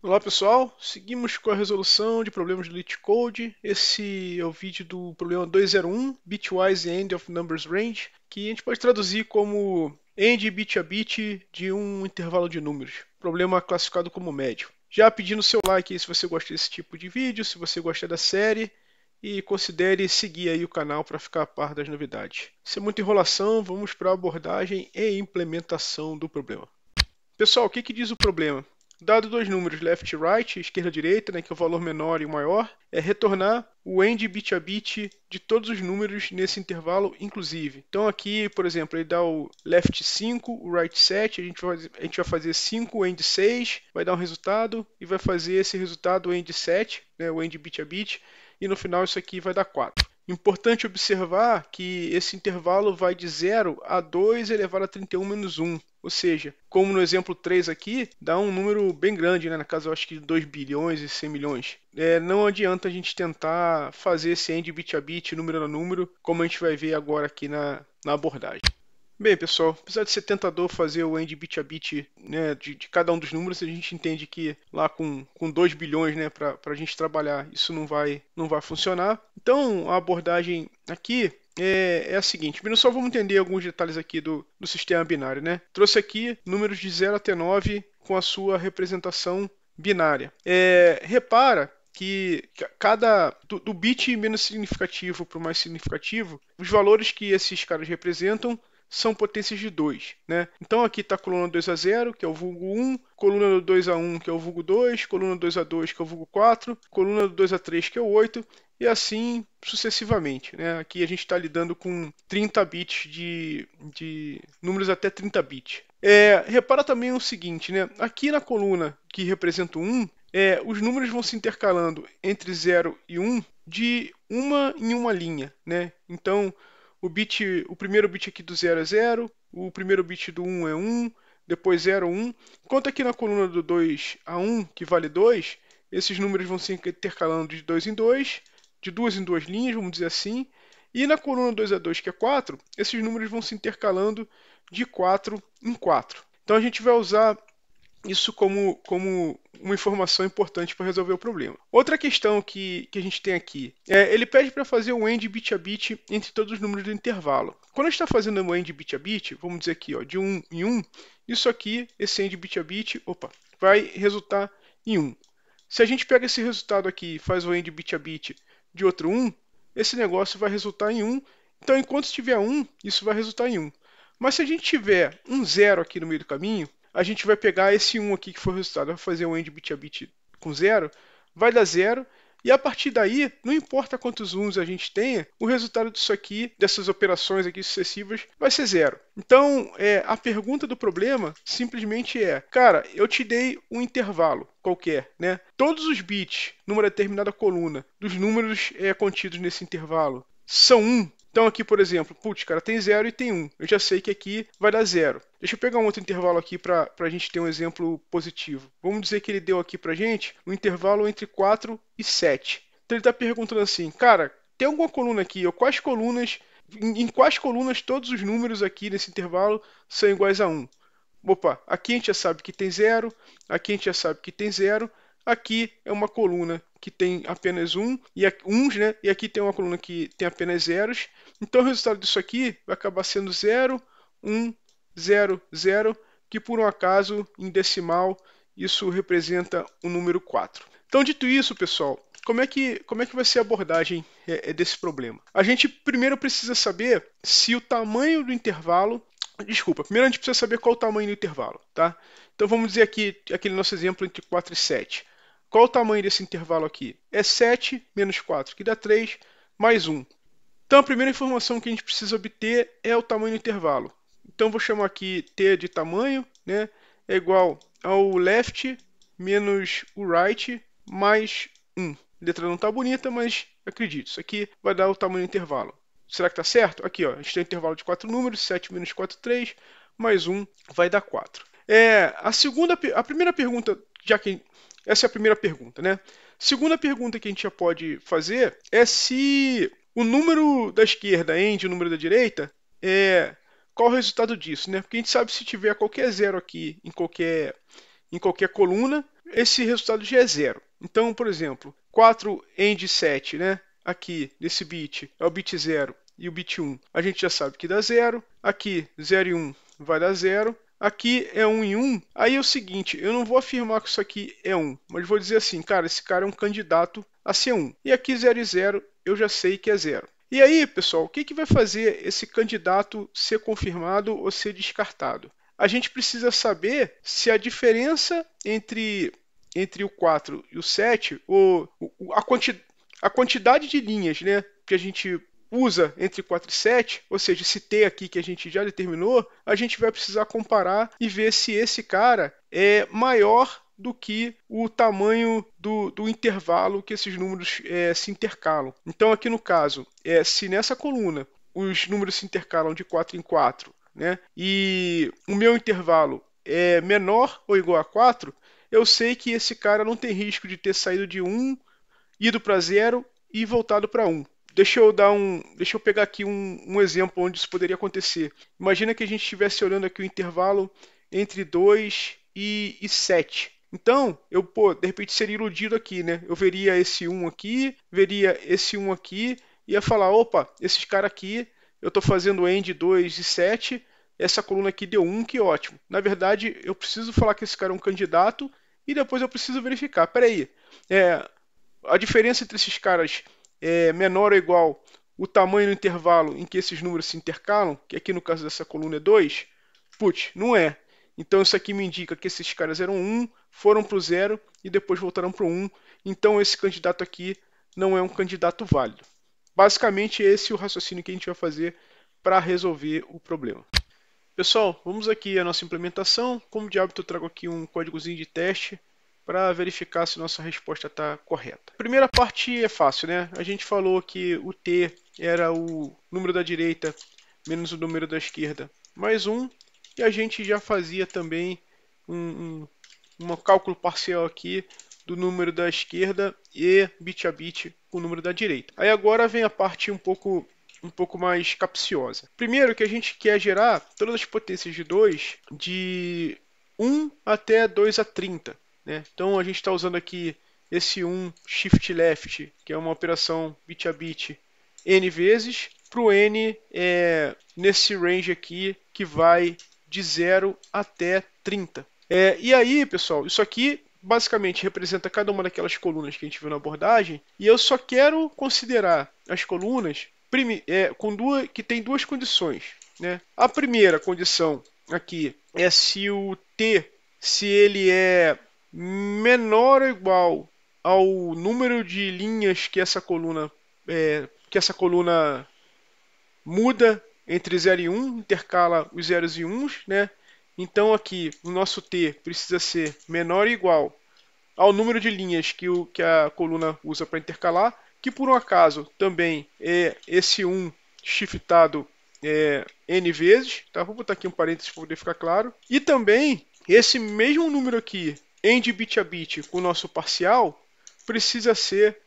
Olá pessoal, seguimos com a resolução de problemas do LeetCode. Esse é o vídeo do problema 201, Bitwise End of Numbers Range, que a gente pode traduzir como end bit a bit de um intervalo de números. Problema classificado como médio. Já pedindo seu like aí se você gosta desse tipo de vídeo, se você gosta da série, e considere seguir aí o canal para ficar a par das novidades. Sem muita enrolação, vamos para a abordagem e implementação do problema. Pessoal, o que diz o problema? Dado dois números left e right, esquerda e direita, né, que é o valor menor e o maior, é retornar o end bit a bit de todos os números nesse intervalo, inclusive. Então aqui, por exemplo, ele dá o left 5, o right 7, a gente vai fazer 5 end 6, vai dar um resultado, e vai fazer esse resultado o end 7, né, o end bit a bit, e no final isso aqui vai dar 4. Importante observar que esse intervalo vai de 0 a 2 elevado a 31 menos 1. Ou seja, como no exemplo 3 aqui, dá um número bem grande, né? Na casa eu acho que de 2 bilhões e 100 milhões. Não adianta a gente tentar fazer esse end bit a bit, número a número, como a gente vai ver agora aqui na abordagem. Bem, pessoal, apesar de ser tentador fazer o end bit a bit, né, de cada um dos números, a gente entende que lá com 2 bilhões, né, para a gente trabalhar, isso não vai funcionar. Então, a abordagem aqui é a seguinte. Primeiro, só vamos entender alguns detalhes aqui do sistema binário, né? Trouxe aqui números de 0 até 9 com a sua representação binária. Repara que do bit menos significativo para o mais significativo, os valores que esses caras representam são potências de 2, né? Então aqui está a coluna 2 a 0, que é o vulgo 1, coluna do 2 a 1, que é o vulgo 2, coluna 2 a 2, que é o vulgo 4, coluna do 2 a 3, que é o 8, e assim sucessivamente, né? Aqui a gente está lidando com 30 bits de números até 30 bits. Repara também o seguinte, né? Aqui na coluna que representa o 1, os números vão se intercalando entre 0 e 1 de uma em uma linha, né? Então, o primeiro bit aqui do 0 é 0, o primeiro bit do 1 é 1, depois 0, 1. Enquanto aqui na coluna do 2 a 1, que vale 2, esses números vão se intercalando de 2 em 2, de duas em duas linhas, vamos dizer assim. E na coluna 2 a 2, que é 4, esses números vão se intercalando de 4 em 4. Então a gente vai usar isso como uma informação importante para resolver o problema. Outra questão que a gente tem aqui ele pede para fazer o end bit a bit entre todos os números do intervalo. Quando a gente está fazendo o end bit a bit, vamos dizer aqui, ó, de 1 em 1, isso aqui, esse end bit a bit, vai resultar em 1. Se a gente pega esse resultado aqui e faz o end bit a bit de outro 1, esse negócio vai resultar em 1. Então, enquanto estiver 1, isso vai resultar em 1. Mas se a gente tiver um 0 aqui no meio do caminho, a gente vai pegar esse 1 aqui que foi o resultado, vai fazer um end bit a bit com 0, vai dar 0, e a partir daí, não importa quantos 1s a gente tenha, o resultado disso aqui, dessas operações aqui sucessivas, vai ser 0. Então, a pergunta do problema simplesmente cara, eu te dei um intervalo qualquer, né? Todos os bits numa determinada coluna dos números contidos nesse intervalo são 1. Então aqui, por exemplo, putz, cara, tem 0 e tem 1. Eu já sei que aqui vai dar 0. Deixa eu pegar um outro intervalo aqui para a gente ter um exemplo positivo. Vamos dizer que ele deu aqui para a gente um intervalo entre 4 e 7. Então ele está perguntando assim, cara, tem alguma coluna aqui, ou quais colunas, em quais colunas todos os números aqui nesse intervalo são iguais a 1? Opa, aqui a gente já sabe que tem 0, aqui a gente já sabe que tem 0, aqui é uma coluna que tem apenas 1 e uns, né? E aqui tem uma coluna que tem apenas zeros. Então o resultado disso aqui vai acabar sendo 0, 1, 0, 0, que por um acaso, em decimal, isso representa o número 4. Então, dito isso, pessoal, como é que vai ser a abordagem desse problema? A gente primeiro precisa saber se o tamanho do intervalo. Desculpa, primeiro a gente precisa saber qual o tamanho do intervalo, tá? Então vamos dizer aqui, aquele nosso exemplo entre 4 e 7. Qual o tamanho desse intervalo aqui? É 7 menos 4, que dá 3, mais 1. Então a primeira informação que a gente precisa obter é o tamanho do intervalo. Então vou chamar aqui T de tamanho, né? É igual ao left menos o right mais 1. A letra não está bonita, mas acredito, isso aqui vai dar o tamanho do intervalo. Será que está certo? Aqui, ó, a gente tem um intervalo de 4 números, 7 menos 4, 3, mais 1 vai dar 4. A primeira pergunta, já que essa é a primeira pergunta, né? Segunda pergunta que a gente já pode fazer é se o número da esquerda end o número da direita, qual o resultado disso, né? Porque a gente sabe se tiver qualquer zero aqui em qualquer coluna, esse resultado já é zero. Então, por exemplo, 4 AND 7, né? Aqui, nesse bit, é o bit 0 e o bit 1. A gente já sabe que dá zero. Aqui, 0 e 1 vai dar zero. Aqui é 1 e 1. Aí é o seguinte, eu não vou afirmar que isso aqui é 1, mas vou dizer assim, cara, esse cara é um candidato a ser 1. E aqui 0 e 0 eu já sei que é 0. E aí, pessoal, o que vai fazer esse candidato ser confirmado ou ser descartado? A gente precisa saber se a diferença entre o 4 e o 7, a quantidade de linhas, né, que a gente usa entre 4 e 7, ou seja, esse T aqui que a gente já determinou, a gente vai precisar comparar e ver se esse cara é maior do que o tamanho do intervalo que esses números se intercalam. Então, aqui no caso, se nessa coluna os números se intercalam de 4 em 4, né, e o meu intervalo é menor ou igual a 4, eu sei que esse cara não tem risco de ter saído de 1, ido para 0 e voltado para 1. Deixa eu pegar aqui um exemplo onde isso poderia acontecer. Imagina que a gente estivesse olhando aqui o intervalo entre 2 e 7. Então, de repente seria iludido aqui, né? Eu veria esse 1 aqui, veria esse 1 aqui, e ia falar, opa, esses caras aqui, eu estou fazendo AND 2 e 7, essa coluna aqui deu 1, que ótimo. Na verdade, eu preciso falar que esse cara é um candidato, e depois eu preciso verificar. Peraí, a diferença entre esses caras é menor ou igual o tamanho do intervalo em que esses números se intercalam, que aqui no caso dessa coluna é 2, putz, não é. Então isso aqui me indica que esses caras eram 1, foram para o 0 e depois voltaram para o 1. Então esse candidato aqui não é um candidato válido. Basicamente esse é o raciocínio que a gente vai fazer para resolver o problema. Pessoal, vamos aqui à nossa implementação. Como de hábito eu trago aqui um códigozinho de teste para verificar se nossa resposta está correta. A primeira parte é fácil, né? A gente falou que o t era o número da direita menos o número da esquerda mais 1, e a gente já fazia também um cálculo parcial aqui do número da esquerda e bit a bit com o número da direita. Aí agora vem a parte um pouco mais capciosa. Primeiro que a gente quer gerar todas as potências de 2 de 1 até 2 a 30. Né? Então a gente está usando aqui esse 1 shift left, que é uma operação bit a bit n vezes, para o n nesse range aqui que vai de 0 até 30. E aí, pessoal, isso aqui basicamente representa cada uma daquelas colunas que a gente viu na abordagem, e eu só quero considerar as colunas que tem duas condições. Né? A primeira condição aqui é se o t, se ele é menor ou igual ao número de linhas que essa coluna muda entre 0 e 1, intercala os zeros e uns, né? Então aqui o nosso t precisa ser menor ou igual ao número de linhas que a coluna usa para intercalar, que por um acaso também é esse 1 shiftado n vezes, tá? Vou botar aqui um parênteses para poder ficar claro. E também esse mesmo número aqui, AND bit a bit com o nosso parcial, precisa ser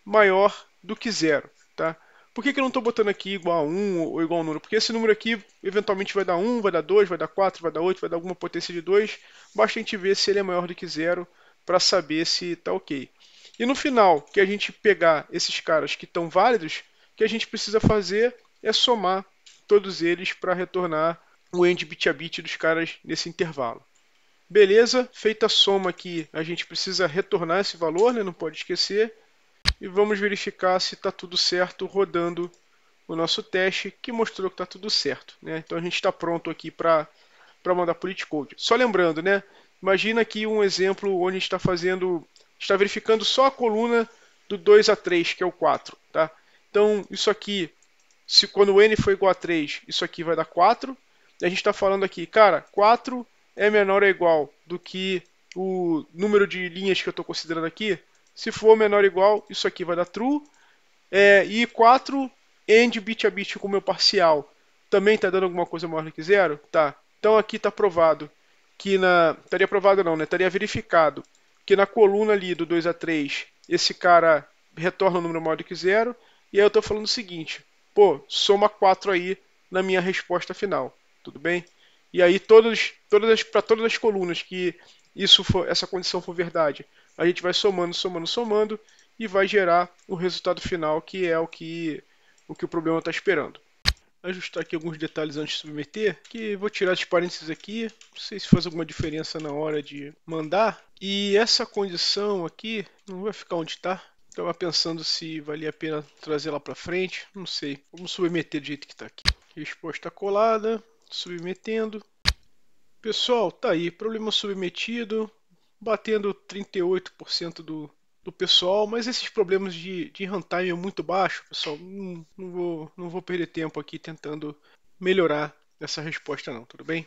maior do que 0, tá? Por que eu não estou botando aqui igual a 1 ou igual a um número? Porque esse número aqui eventualmente vai dar 1, vai dar 2, vai dar 4, vai dar 8, vai dar alguma potência de 2. Basta a gente ver se ele é maior do que 0 para saber se está ok. E no final, que a gente pegar esses caras que estão válidos, o que a gente precisa fazer é somar todos eles para retornar o AND bit a bit dos caras nesse intervalo. Beleza, feita a soma aqui, a gente precisa retornar esse valor, né? Não pode esquecer. E vamos verificar se está tudo certo rodando o nosso teste, que mostrou que está tudo certo. Né? Então a gente está pronto aqui para mandar para o LeetCode. Só lembrando, né? Imagina aqui um exemplo onde a gente está verificando só a coluna do 2 a 3, que é o 4. Tá? Então isso aqui, quando o n for igual a 3, isso aqui vai dar 4. E a gente está falando aqui, cara, 4 é menor ou igual do que o número de linhas que eu estou considerando aqui. Se for menor ou igual, isso aqui vai dar true. E 4 AND bit a bit com o meu parcial também está dando alguma coisa maior do que 0? Tá. Então aqui está provado que estaria provado não, né? Estaria verificado que na coluna ali do 2 a 3, esse cara retorna um número maior do que 0. E aí eu estou falando o seguinte, pô, soma 4 aí na minha resposta final. Tudo bem? E aí para todas as colunas que essa condição for verdade, a gente vai somando, somando, somando e vai gerar o resultado final, que é o problema está esperando. Ajustar aqui alguns detalhes antes de submeter, que vou tirar de parênteses aqui, não sei se faz alguma diferença na hora de mandar. E essa condição aqui não vai ficar onde está. Estava pensando se valia a pena trazer lá para frente, não sei. Vamos submeter do jeito que está aqui. Resposta colada, submetendo. Pessoal, tá aí, problema submetido, batendo 38% do pessoal, mas esses problemas de runtime é muito baixo, pessoal. Não vou perder tempo aqui tentando melhorar essa resposta não, tudo bem?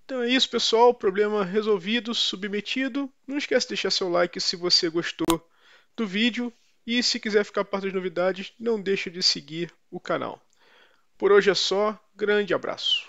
Então é isso, pessoal, problema resolvido, submetido. Não esquece de deixar seu like se você gostou do vídeo e se quiser ficar par das novidades, não deixe de seguir o canal. Por hoje é só, grande abraço.